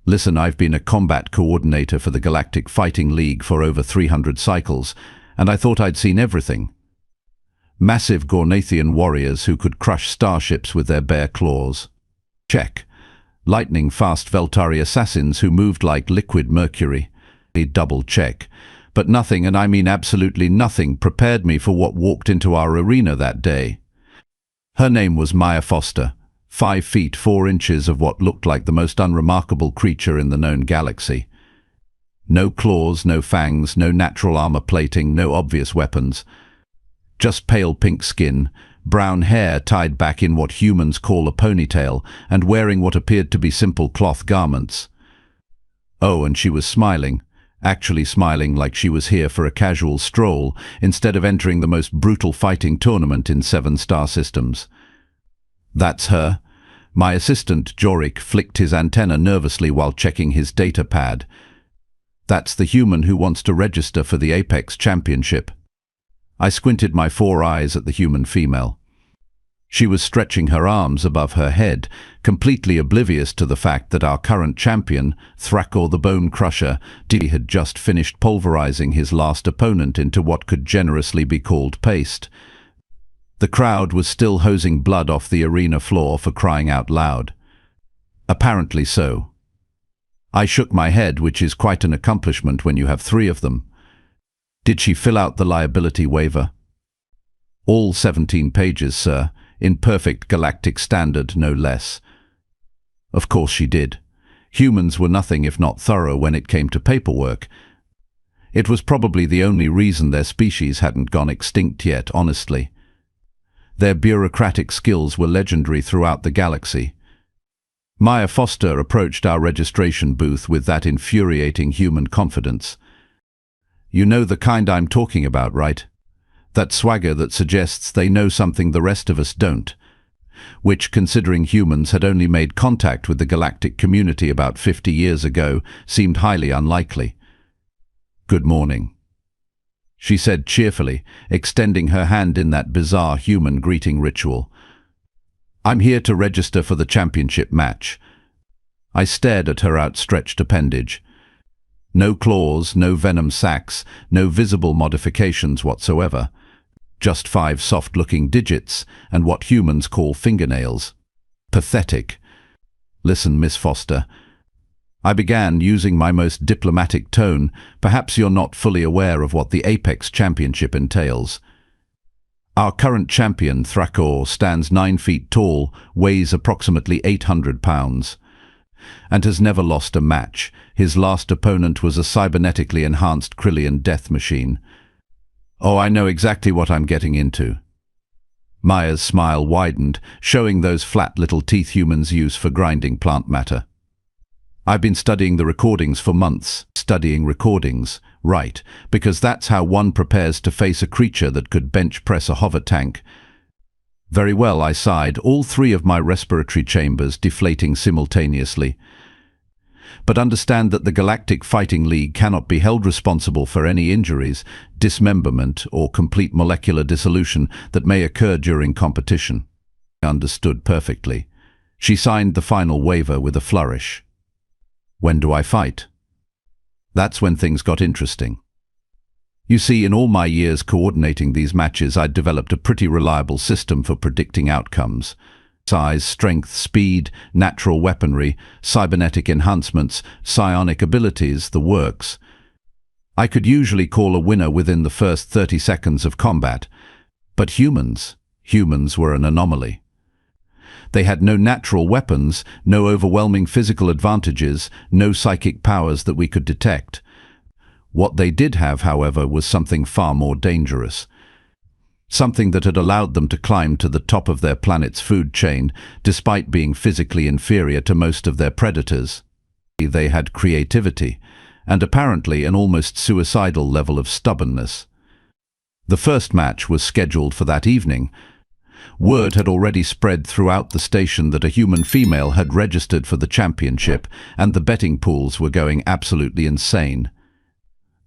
Listen, I've been a combat coordinator for the Galactic Fighting League for over 300 cycles, and I thought I'd seen everything. Massive Gornathian warriors who could crush starships with their bare claws. Check. Lightning-fast Veltari assassins who moved like liquid mercury. Double check. But nothing, and I mean absolutely nothing, prepared me for what walked into our arena that day. Her name was Maya Foster, 5 feet 4 inches of what looked like the most unremarkable creature in the known galaxy. No claws, no fangs, no natural armor plating, no obvious weapons. Just pale pink skin, brown hair tied back in what humans call a ponytail, and wearing what appeared to be simple cloth garments. Oh, and she was smiling, actually smiling like she was here for a casual stroll, instead of entering the most brutal fighting tournament in 7 star systems. That's her. My assistant, Jorik, flicked his antenna nervously while checking his data pad. That's the human who wants to register for the Apex Championship. I squinted my 4 eyes at the human female. She was stretching her arms above her head, completely oblivious to the fact that our current champion, Thrakor the Bone Crusher, had just finished pulverizing his last opponent into what could generously be called paste. The crowd was still hosing blood off the arena floor, for crying out loud. Apparently so. I shook my head, which is quite an accomplishment when you have 3 of them. Did she fill out the liability waiver? All 17 pages, sir, in perfect galactic standard, no less. Of course she did. Humans were nothing if not thorough when it came to paperwork. It was probably the only reason their species hadn't gone extinct yet, honestly. Their bureaucratic skills were legendary throughout the galaxy. Maya Foster approached our registration booth with that infuriating human confidence. You know the kind I'm talking about, right? That swagger that suggests they know something the rest of us don't. Which, considering humans had only made contact with the galactic community about 50 years ago, seemed highly unlikely. Good morning, she said cheerfully, extending her hand in that bizarre human greeting ritual. I'm here to register for the championship match. I stared at her outstretched appendage. No claws, no venom sacs, no visible modifications whatsoever. Just 5 soft-looking digits and what humans call fingernails. Pathetic. Listen, Miss Foster. I began using my most diplomatic tone. Perhaps you're not fully aware of what the Apex Championship entails. Our current champion, Thrakor, stands 9 feet tall, weighs approximately 800 pounds. And has never lost a match. His last opponent was a cybernetically enhanced Krillian death machine. Oh, I know exactly what I'm getting into. Maya's smile widened, showing those flat little teeth humans use for grinding plant matter. I've been studying the recordings for months. Studying recordings, right, because that's how one prepares to face a creature that could bench press a hover tank. Very well, I sighed, all 3 of my respiratory chambers deflating simultaneously. But understand that the Galactic Fighting League cannot be held responsible for any injuries, dismemberment, or complete molecular dissolution that may occur during competition. Understood perfectly. She signed the final waiver with a flourish. When do I fight? That's when things got interesting. You see, in all my years coordinating these matches, I'd developed a pretty reliable system for predicting outcomes. Size, strength, speed, natural weaponry, cybernetic enhancements, psionic abilities, the works. I could usually call a winner within the first 30 seconds of combat. But humans were an anomaly. They had no natural weapons, no overwhelming physical advantages, no psychic powers that we could detect. What they did have, however, was something far more dangerous. Something that had allowed them to climb to the top of their planet's food chain, despite being physically inferior to most of their predators. They had creativity, and apparently an almost suicidal level of stubbornness. The first match was scheduled for that evening. Word had already spread throughout the station that a human female had registered for the championship, and the betting pools were going absolutely insane.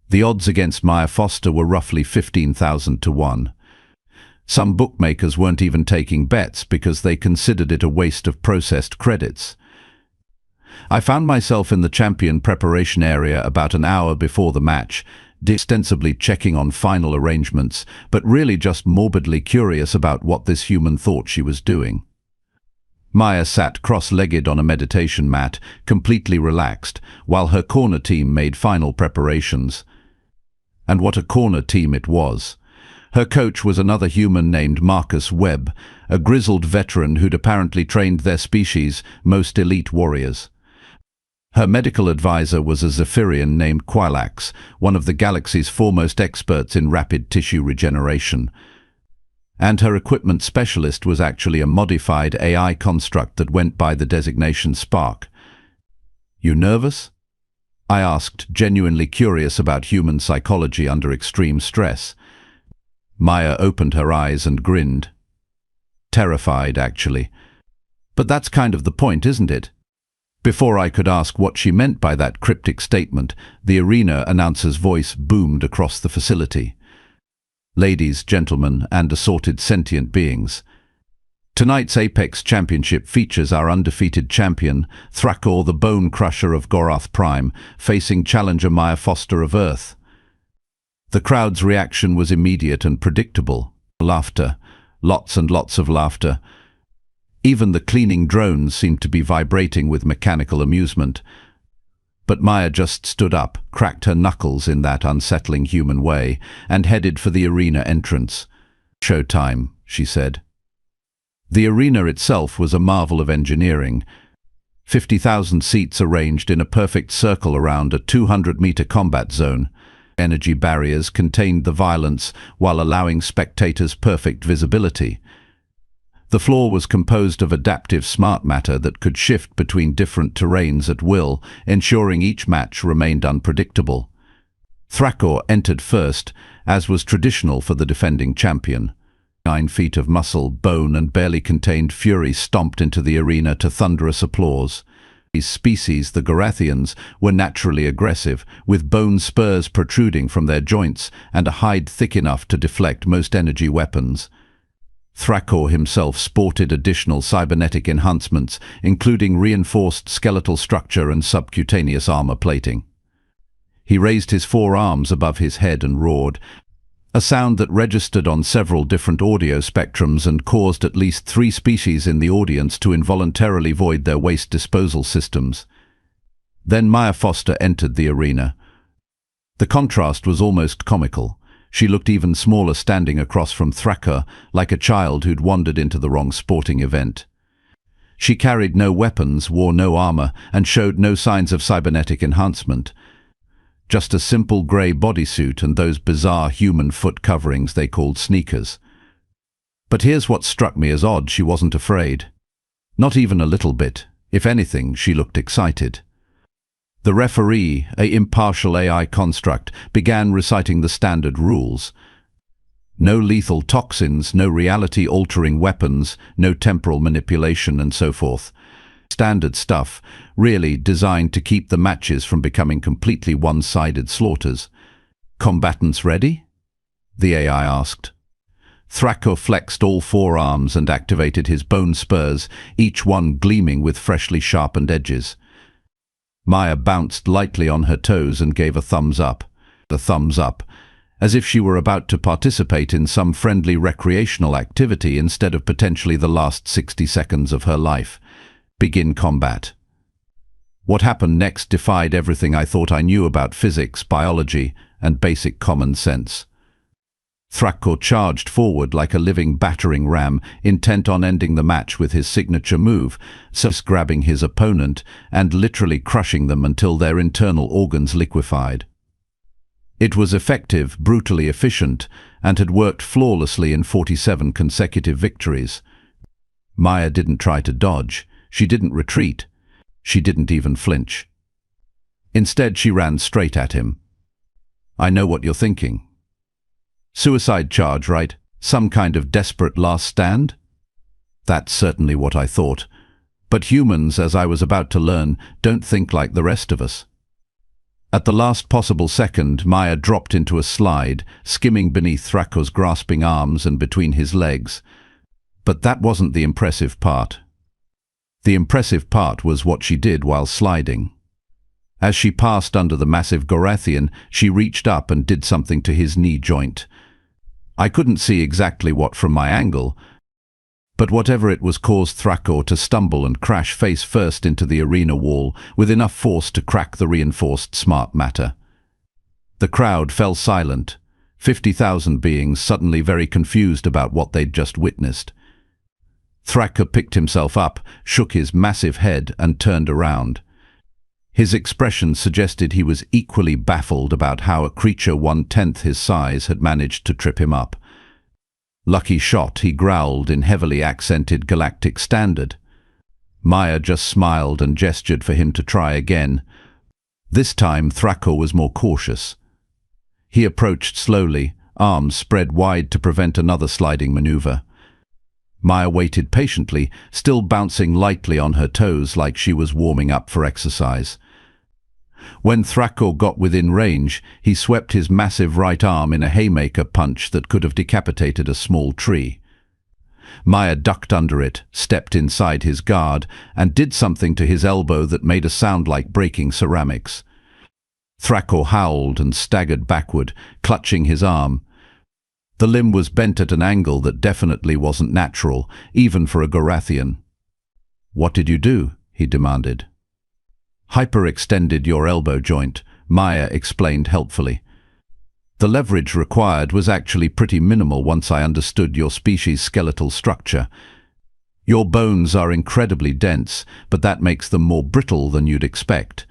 The odds against Maya Foster were roughly 15,000 to 1. Some bookmakers weren't even taking bets because they considered it a waste of processed credits. I found myself in the champion preparation area about an hour before the match, ostensibly checking on final arrangements, but really just morbidly curious about what this human thought she was doing. Maya sat cross-legged on a meditation mat, completely relaxed, while her corner team made final preparations. And what a corner team it was. Her coach was another human named Marcus Webb, a grizzled veteran who'd apparently trained their species' most elite warriors. Her medical advisor was a Zephyrian named Quilax, one of the galaxy's foremost experts in rapid tissue regeneration. And her equipment specialist was actually a modified AI construct that went by the designation Spark. "You nervous?" I asked, genuinely curious about human psychology under extreme stress. Maya opened her eyes and grinned. Terrified, actually. But that's kind of the point, isn't it? Before I could ask what she meant by that cryptic statement, the arena announcer's voice boomed across the facility. "Ladies, gentlemen, and assorted sentient beings. Tonight's Apex Championship features our undefeated champion, Thrakor the Bone Crusher of Gorath Prime, facing challenger Maya Foster of Earth." The crowd's reaction was immediate and predictable. Laughter. Lots and lots of laughter. Even the cleaning drones seemed to be vibrating with mechanical amusement. But Maya just stood up, cracked her knuckles in that unsettling human way, and headed for the arena entrance. "Showtime," she said. The arena itself was a marvel of engineering. 50,000 seats arranged in a perfect circle around a 200-meter combat zone. Energy barriers contained the violence while allowing spectators perfect visibility. The floor was composed of adaptive smart matter that could shift between different terrains at will, ensuring each match remained unpredictable. Thrakor entered first, as was traditional for the defending champion. 9 feet of muscle, bone, and barely contained fury stomped into the arena to thunderous applause. These species, the Gorathians, were naturally aggressive, with bone spurs protruding from their joints and a hide thick enough to deflect most energy weapons. Thrakor himself sported additional cybernetic enhancements, including reinforced skeletal structure and subcutaneous armor plating. He raised his 4 arms above his head and roared, a sound that registered on several different audio spectrums and caused at least 3 species in the audience to involuntarily void their waste disposal systems. Then Maya Foster entered the arena. The contrast was almost comical. She looked even smaller standing across from Thrakor, like a child who'd wandered into the wrong sporting event. She carried no weapons, wore no armor, and showed no signs of cybernetic enhancement. Just a simple grey bodysuit and those bizarre human foot coverings they called sneakers. But here's what struck me as odd: she wasn't afraid. Not even a little bit. If anything, she looked excited. The referee, an impartial AI construct, began reciting the standard rules. No lethal toxins, no reality-altering weapons, no temporal manipulation, and so forth. Standard stuff, really designed to keep the matches from becoming completely one-sided slaughters. "Combatants ready?" the AI asked. Thrakor flexed all 4 arms and activated his bone spurs, each one gleaming with freshly sharpened edges. Maya bounced lightly on her toes and gave a thumbs up. A thumbs up, as if she were about to participate in some friendly recreational activity instead of potentially the last 60 seconds of her life. Begin combat. What happened next defied everything I thought I knew about physics, biology, and basic common sense. Thrakor charged forward like a living battering ram, intent on ending the match with his signature move, grabbing his opponent and literally crushing them until their internal organs liquefied. It was effective, brutally efficient, and had worked flawlessly in 47 consecutive victories. Maya didn't try to dodge. She didn't retreat. She didn't even flinch. Instead, she ran straight at him. "I know what you're thinking. Suicide charge, right? Some kind of desperate last stand?" That's certainly what I thought. But humans, as I was about to learn, don't think like the rest of us. At the last possible second, Maya dropped into a slide, skimming beneath Thrakor's grasping arms and between his legs. But that wasn't the impressive part. The impressive part was what she did while sliding. As she passed under the massive Galactic, she reached up and did something to his knee joint. I couldn't see exactly what from my angle, but whatever it was caused Thrako to stumble and crash face first into the arena wall with enough force to crack the reinforced smart matter. The crowd fell silent, 50,000 beings suddenly very confused about what they'd just witnessed. Thrako picked himself up, shook his massive head and turned around. His expression suggested he was equally baffled about how a creature 1/10 his size had managed to trip him up. "Lucky shot," he growled in heavily accented Galactic standard. Maya just smiled and gestured for him to try again. This time Thrako was more cautious. He approached slowly, arms spread wide to prevent another sliding maneuver. Maya waited patiently, still bouncing lightly on her toes like she was warming up for exercise. When Thrako got within range, he swept his massive right arm in a haymaker punch that could have decapitated a small tree. Maya ducked under it, stepped inside his guard, and did something to his elbow that made a sound like breaking ceramics. Thrako howled and staggered backward, clutching his arm. The limb was bent at an angle that definitely wasn't natural, even for a Galactic. "What did you do?" he demanded. "Hyperextended your elbow joint," Maya explained helpfully. "The leverage required was actually pretty minimal once I understood your species' skeletal structure. Your bones are incredibly dense, but that makes them more brittle than you'd expect."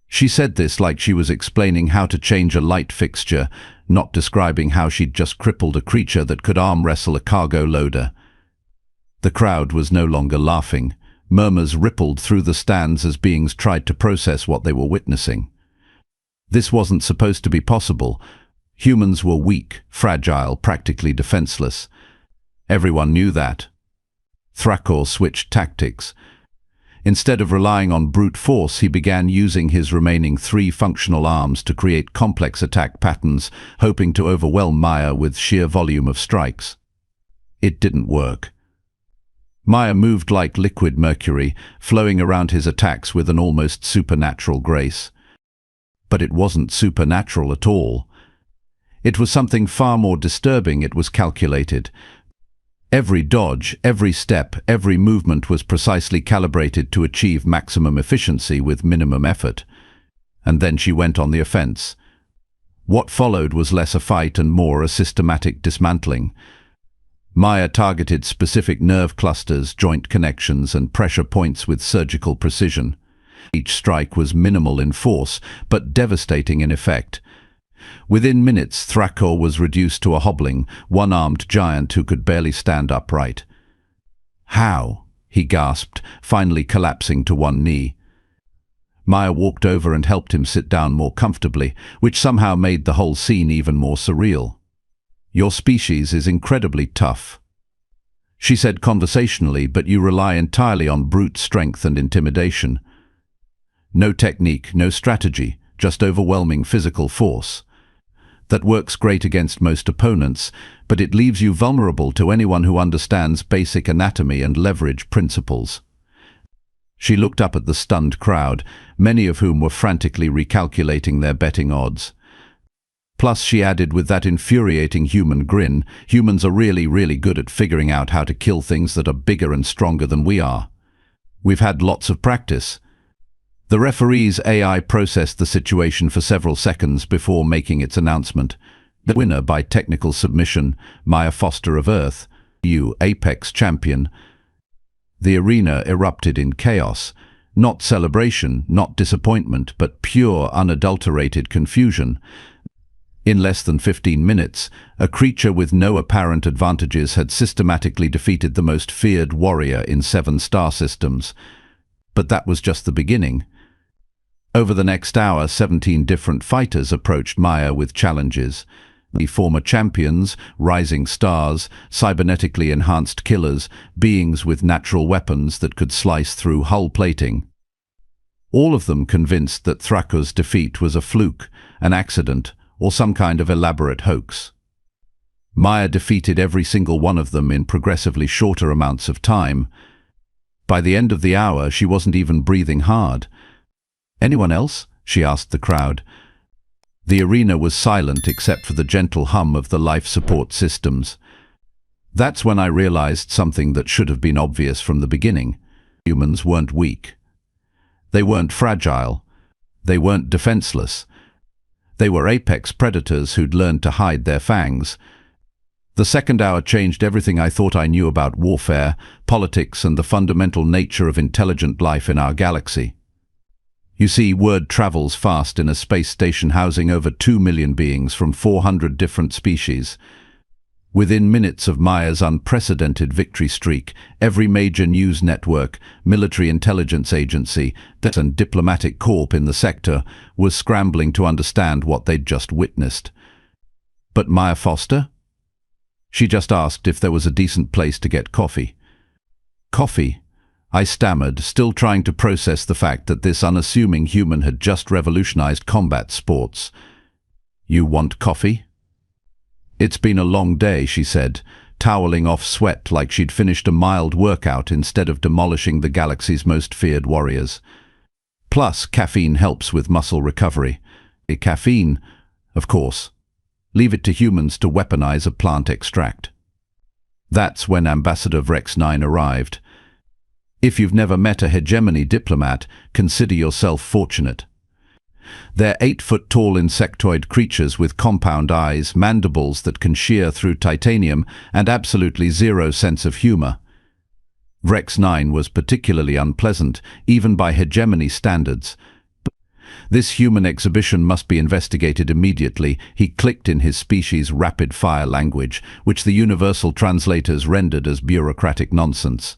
She said this like she was explaining how to change a light fixture, not describing how she'd just crippled a creature that could arm wrestle a cargo loader. The crowd was no longer laughing. Murmurs rippled through the stands as beings tried to process what they were witnessing. This wasn't supposed to be possible. Humans were weak, fragile, practically defenseless. Everyone knew that. Thrako switched tactics. Instead of relying on brute force, he began using his remaining 3 functional arms to create complex attack patterns, hoping to overwhelm Maya with sheer volume of strikes. It didn't work. Maya moved like liquid mercury, flowing around his attacks with an almost supernatural grace. But it wasn't supernatural at all. It was something far more disturbing. It was calculated. Every dodge, every step, every movement was precisely calibrated to achieve maximum efficiency with minimum effort. And then she went on the offense. What followed was less a fight and more a systematic dismantling. Maya targeted specific nerve clusters, joint connections, and pressure points with surgical precision. Each strike was minimal in force, but devastating in effect. Within minutes, Thrako was reduced to a hobbling, one-armed giant who could barely stand upright. "How?" he gasped, finally collapsing to one knee. Maya walked over and helped him sit down more comfortably, which somehow made the whole scene even more surreal. "Your species is incredibly tough," she said conversationally, "but you rely entirely on brute strength and intimidation. No technique, no strategy, just overwhelming physical force. That works great against most opponents, but it leaves you vulnerable to anyone who understands basic anatomy and leverage principles." She looked up at the stunned crowd, many of whom were frantically recalculating their betting odds. Plus, she added with that infuriating human grin, "Humans are really, really good at figuring out how to kill things that are bigger and stronger than we are. We've had lots of practice." The referee's AI processed the situation for several seconds before making its announcement. The winner by technical submission, Maya Foster of Earth, you Apex Champion. The arena erupted in chaos. Not celebration, not disappointment, but pure, unadulterated confusion. In less than 15 minutes, a creature with no apparent advantages had systematically defeated the most feared warrior in 7 star systems. But that was just the beginning. Over the next hour, 17 different fighters approached Maya with challenges. The former champions, rising stars, cybernetically enhanced killers, beings with natural weapons that could slice through hull plating. All of them convinced that Thrako's defeat was a fluke, an accident, or some kind of elaborate hoax. Maya defeated every single one of them in progressively shorter amounts of time. By the end of the hour, she wasn't even breathing hard. "Anyone else?" she asked the crowd. The arena was silent except for the gentle hum of the life support systems. That's when I realized something that should have been obvious from the beginning. Humans weren't weak. They weren't fragile. They weren't defenseless. They were apex predators who'd learned to hide their fangs. The second hour changed everything I thought I knew about warfare, politics, and the fundamental nature of intelligent life in our galaxy. You see, word travels fast in a space station housing over 2 million beings from 400 different species. Within minutes of Maya's unprecedented victory streak, every major news network, military intelligence agency, and diplomatic corps in the sector was scrambling to understand what they'd just witnessed. But Maya Foster? She just asked if there was a decent place to get coffee. Coffee? I stammered, still trying to process the fact that this unassuming human had just revolutionized combat sports. "You want coffee?" "It's been a long day," she said, toweling off sweat like she'd finished a mild workout instead of demolishing the galaxy's most feared warriors. "Plus, caffeine helps with muscle recovery." Caffeine, of course. Leave it to humans to weaponize a plant extract. That's when Ambassador Vrex 9 arrived. If you've never met a hegemony diplomat, consider yourself fortunate. They're 8-foot-tall insectoid creatures with compound eyes, mandibles that can shear through titanium, and absolutely zero sense of humor. Vrex 9 was particularly unpleasant, even by hegemony standards. This human exhibition must be investigated immediately, he clicked in his species' rapid-fire language, which the universal translators rendered as bureaucratic nonsense.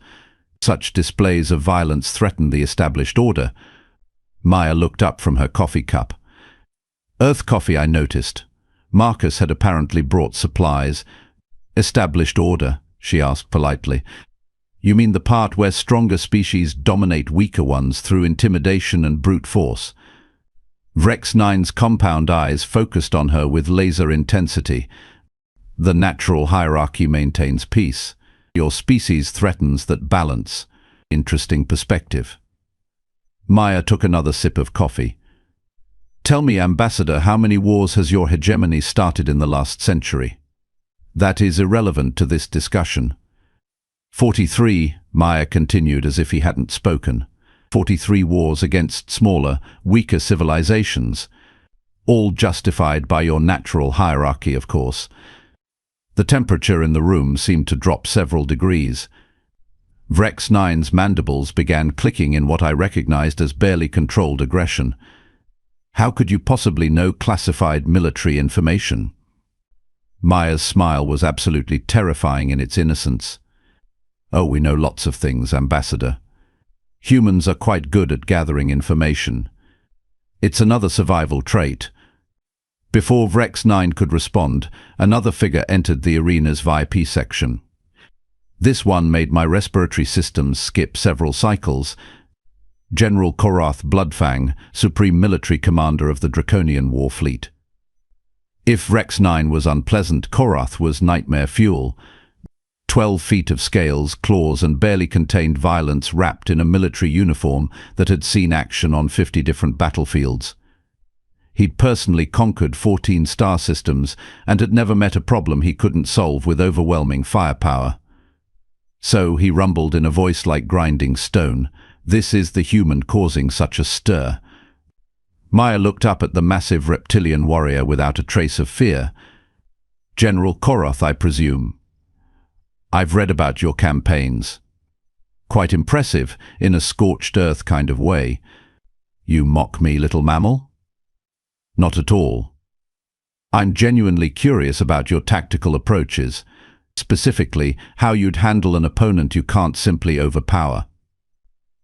Such displays of violence threatened the established order. Maya looked up from her coffee cup. "Earth coffee," I noticed. Marcus had apparently brought supplies. "Established order?" she asked politely. "You mean the part where stronger species dominate weaker ones through intimidation and brute force?" Vrex 9's compound eyes focused on her with laser intensity. "The natural hierarchy maintains peace. Your species threatens that balance." Interesting perspective. Maya took another sip of coffee. "Tell me, Ambassador, how many wars has your hegemony started in the last century?" "That is irrelevant to this discussion." 43, Maya continued as if he hadn't spoken. 43 wars against smaller, weaker civilizations. All justified by your natural hierarchy, of course. The temperature in the room seemed to drop several degrees. Vrex 9's mandibles began clicking in what I recognized as barely controlled aggression. "How could you possibly know classified military information?" Maya's smile was absolutely terrifying in its innocence. "Oh, we know lots of things, Ambassador. Humans are quite good at gathering information. It's another survival trait." Before Vrex 9 could respond, another figure entered the arena's VIP section. This one made my respiratory systems skip several cycles. General Korath Bloodfang, Supreme Military Commander of the Draconian War Fleet. If Vrex 9 was unpleasant, Korath was nightmare fuel. 12 feet of scales, claws, and barely contained violence wrapped in a military uniform that had seen action on 50 different battlefields. He'd personally conquered 14 star systems and had never met a problem he couldn't solve with overwhelming firepower. So he rumbled in a voice like grinding stone, "This is the human causing such a stir." Maya looked up at the massive reptilian warrior without a trace of fear. "General Korath, I presume. I've read about your campaigns. Quite impressive, in a scorched earth kind of way. You mock me, little mammal?" "Not at all. I'm genuinely curious about your tactical approaches, specifically how you'd handle an opponent you can't simply overpower."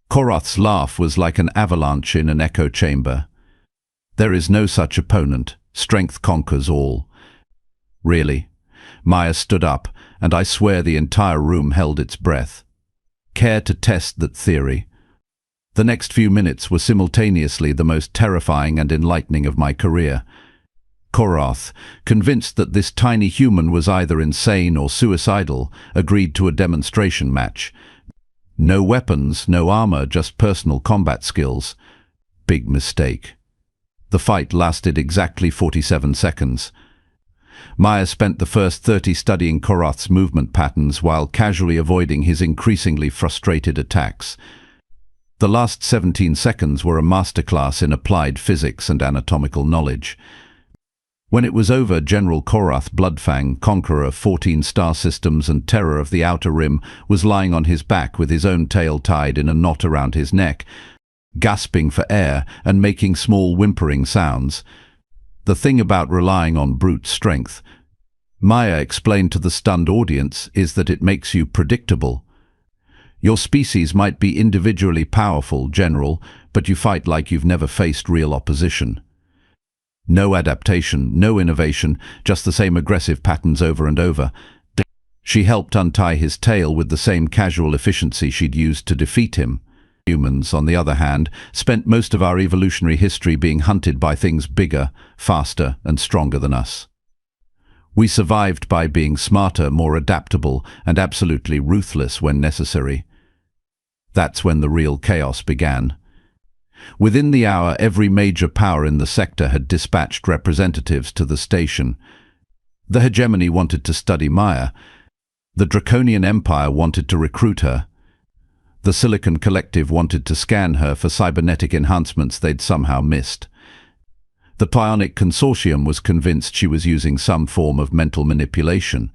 Korath's laugh was like an avalanche in an echo chamber. "There is no such opponent. Strength conquers all." "Really?" Maya stood up, and I swear the entire room held its breath. Care to test that theory? The next few minutes were simultaneously the most terrifying and enlightening of my career. Korath, convinced that this tiny human was either insane or suicidal, agreed to a demonstration match. No weapons, no armor, just personal combat skills. Big mistake. The fight lasted exactly 47 seconds. Maya spent the first 30 studying Korath's movement patterns while casually avoiding his increasingly frustrated attacks. The last 17 seconds were a masterclass in applied physics and anatomical knowledge. When it was over, General Korath Bloodfang, conqueror of 14 star systems and terror of the Outer Rim, was lying on his back with his own tail tied in a knot around his neck, gasping for air and making small whimpering sounds. The thing about relying on brute strength, Maya explained to the stunned audience, is that it makes you predictable. Your species might be individually powerful, General, but you fight like you've never faced real opposition. No adaptation, no innovation, just the same aggressive patterns over and over. She helped untie his tail with the same casual efficiency she'd used to defeat him. Humans, on the other hand, spent most of our evolutionary history being hunted by things bigger, faster, and stronger than us. We survived by being smarter, more adaptable, and absolutely ruthless when necessary. That's when the real chaos began. Within the hour, every major power in the sector had dispatched representatives to the station. The hegemony wanted to study Maya. The Draconian Empire wanted to recruit her. The Silicon Collective wanted to scan her for cybernetic enhancements they'd somehow missed. The Psionic Consortium was convinced she was using some form of mental manipulation.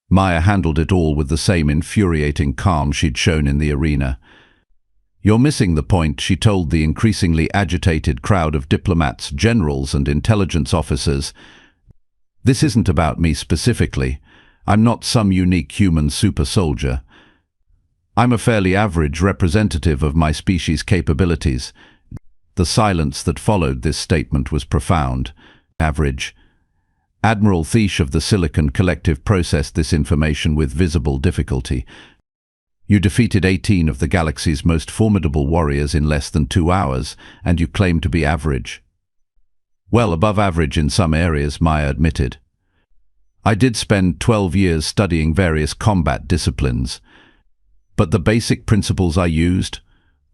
Maya handled it all with the same infuriating calm she'd shown in the arena. "You're missing the point," she told the increasingly agitated crowd of diplomats, generals, and intelligence officers. "This isn't about me specifically. I'm not some unique human super soldier. I'm a fairly average representative of my species' capabilities." The silence that followed this statement was profound. Average. Admiral Thiesh of the Silicon Collective processed this information with visible difficulty. "You defeated 18 of the galaxy's most formidable warriors in less than 2 hours, and you claim to be average." "Well, above average in some areas," Maya admitted. "I did spend 12 years studying various combat disciplines. But the basic principles I used,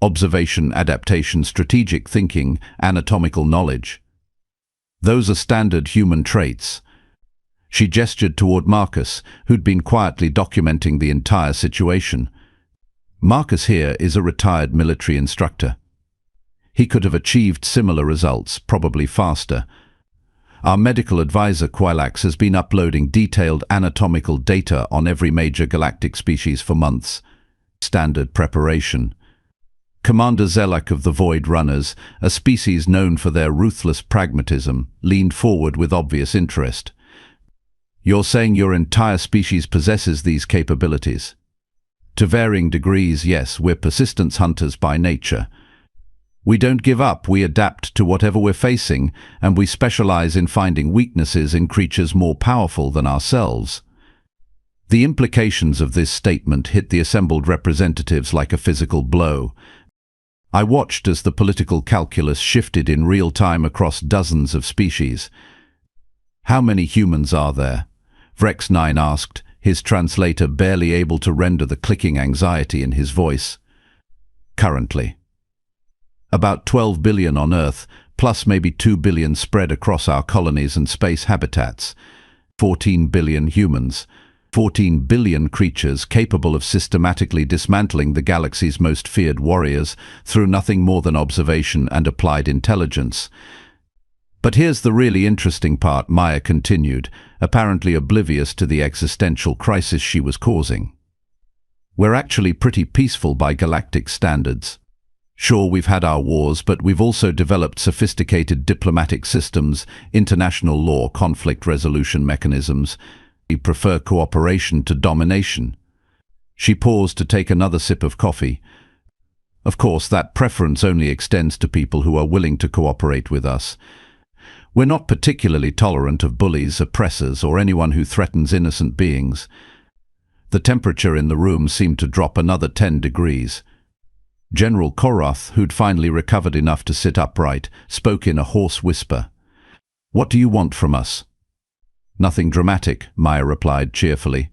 observation, adaptation, strategic thinking, anatomical knowledge, those are standard human traits." She gestured toward Marcus, who'd been quietly documenting the entire situation. "Marcus here is a retired military instructor. He could have achieved similar results, probably faster. Our medical advisor, Quilax, has been uploading detailed anatomical data on every major galactic species for months. Standard preparation." Commander Zelak of the Void Runners, a species known for their ruthless pragmatism, leaned forward with obvious interest. "You're saying your entire species possesses these capabilities?" "To varying degrees, yes. We're persistence hunters by nature. We don't give up, we adapt to whatever we're facing, and we specialize in finding weaknesses in creatures more powerful than ourselves." The implications of this statement hit the assembled representatives like a physical blow. I watched as the political calculus shifted in real time across dozens of species. "How many humans are there?" Vrex 9 asked, his translator barely able to render the clicking anxiety in his voice. "Currently. About 12 billion on Earth, plus maybe 2 billion spread across our colonies and space habitats. 14 billion humans. 14 billion creatures capable of systematically dismantling the galaxy's most feared warriors through nothing more than observation and applied intelligence." "But here's the really interesting part," Maya continued, apparently oblivious to the existential crisis she was causing. "We're actually pretty peaceful by galactic standards. Sure, we've had our wars, but we've also developed sophisticated diplomatic systems, international law, conflict resolution mechanisms. We prefer cooperation to domination." She paused to take another sip of coffee. "Of course, that preference only extends to people who are willing to cooperate with us. We're not particularly tolerant of bullies, oppressors, or anyone who threatens innocent beings." The temperature in the room seemed to drop another 10 degrees. General Korath, who'd finally recovered enough to sit upright, spoke in a hoarse whisper. "What do you want from us?" "Nothing dramatic," Maya replied cheerfully.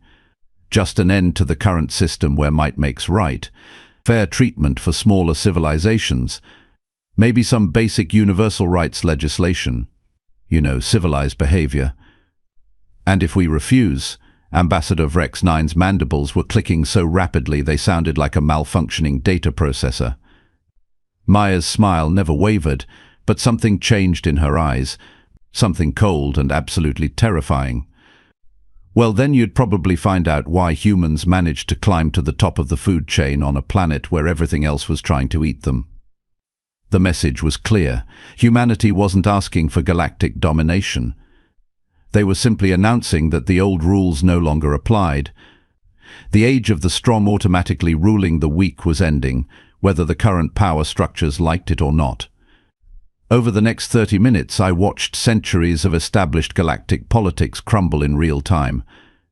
Just an end to the current system where might makes right. Fair treatment for smaller civilizations. Maybe some basic universal rights legislation. You know, civilized behavior. And if we refuse, Ambassador Vrex 9's mandibles were clicking so rapidly they sounded like a malfunctioning data processor. Maya's smile never wavered, but something changed in her eyes, something cold and absolutely terrifying. Well, then you'd probably find out why humans managed to climb to the top of the food chain on a planet where everything else was trying to eat them. The message was clear. Humanity wasn't asking for galactic domination. They were simply announcing that the old rules no longer applied. The age of the strong automatically ruling the weak was ending, whether the current power structures liked it or not. Over the next 30 minutes, I watched centuries of established galactic politics crumble in real time.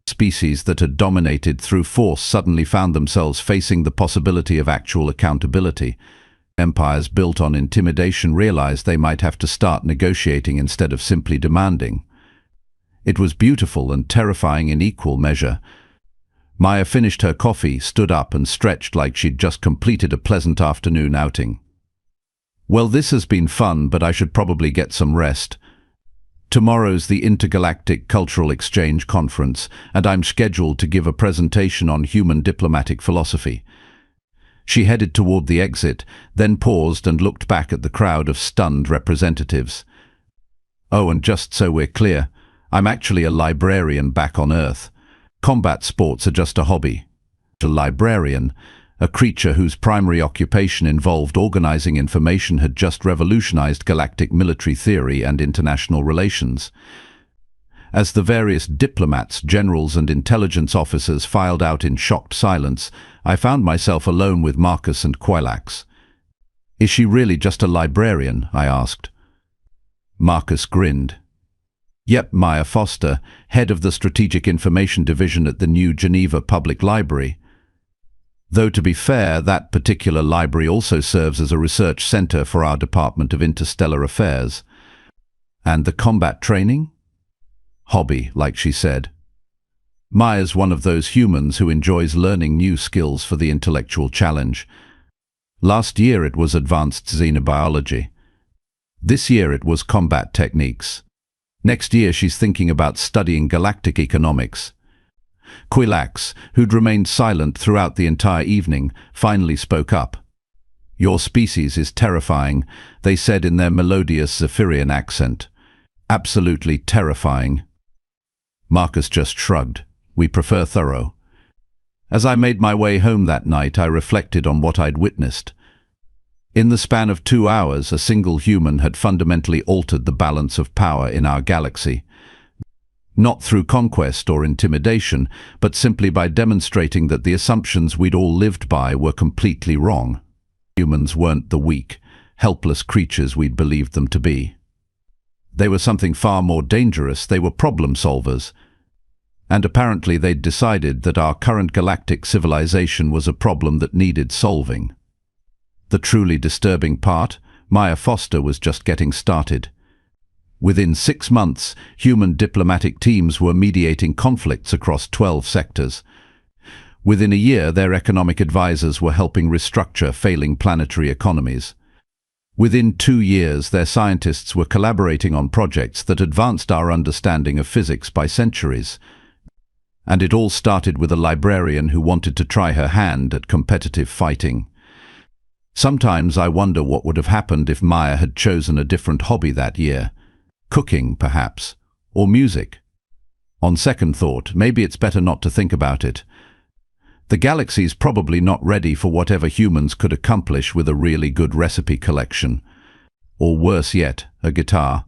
Species that had dominated through force suddenly found themselves facing the possibility of actual accountability. Empires built on intimidation realized they might have to start negotiating instead of simply demanding. It was beautiful and terrifying in equal measure. Maya finished her coffee, stood up and stretched like she'd just completed a pleasant afternoon outing. Well, this has been fun, but I should probably get some rest. Tomorrow's the Intergalactic Cultural Exchange Conference, and I'm scheduled to give a presentation on human diplomatic philosophy. She headed toward the exit, then paused and looked back at the crowd of stunned representatives. Oh, and just so we're clear, I'm actually a librarian back on Earth. Combat sports are just a hobby. A librarian, a creature whose primary occupation involved organizing information, had just revolutionized galactic military theory and international relations. As the various diplomats, generals and intelligence officers filed out in shocked silence, I found myself alone with Marcus and Quilax. "Is she really just a librarian?" I asked. Marcus grinned. "Yep, Maya Foster, head of the Strategic Information Division at the New Geneva Public Library. Though to be fair, that particular library also serves as a research center for our Department of Interstellar Affairs." "And the combat training?" "Hobby, like she said. Maya's one of those humans who enjoys learning new skills for the intellectual challenge. Last year it was advanced xenobiology. This year it was combat techniques. Next year she's thinking about studying galactic economics." Quilax, who'd remained silent throughout the entire evening, finally spoke up. "Your species is terrifying," they said in their melodious Zephyrian accent. "Absolutely terrifying." Marcus just shrugged. "We prefer thorough." As I made my way home that night, I reflected on what I'd witnessed. In the span of 2 hours, a single human had fundamentally altered the balance of power in our galaxy. Not through conquest or intimidation, but simply by demonstrating that the assumptions we'd all lived by were completely wrong. Humans weren't the weak, helpless creatures we'd believed them to be. They were something far more dangerous. They were problem solvers. And apparently they'd decided that our current galactic civilization was a problem that needed solving. The truly disturbing part, Maya Foster was just getting started. Within 6 months, human diplomatic teams were mediating conflicts across 12 sectors. Within a year, their economic advisors were helping restructure failing planetary economies. Within 2 years, their scientists were collaborating on projects that advanced our understanding of physics by centuries. And it all started with a librarian who wanted to try her hand at competitive fighting. Sometimes I wonder what would have happened if Maya had chosen a different hobby that year. Cooking, perhaps, or music. On second thought, maybe it's better not to think about it. The galaxy's probably not ready for whatever humans could accomplish with a really good recipe collection. Or worse yet, a guitar.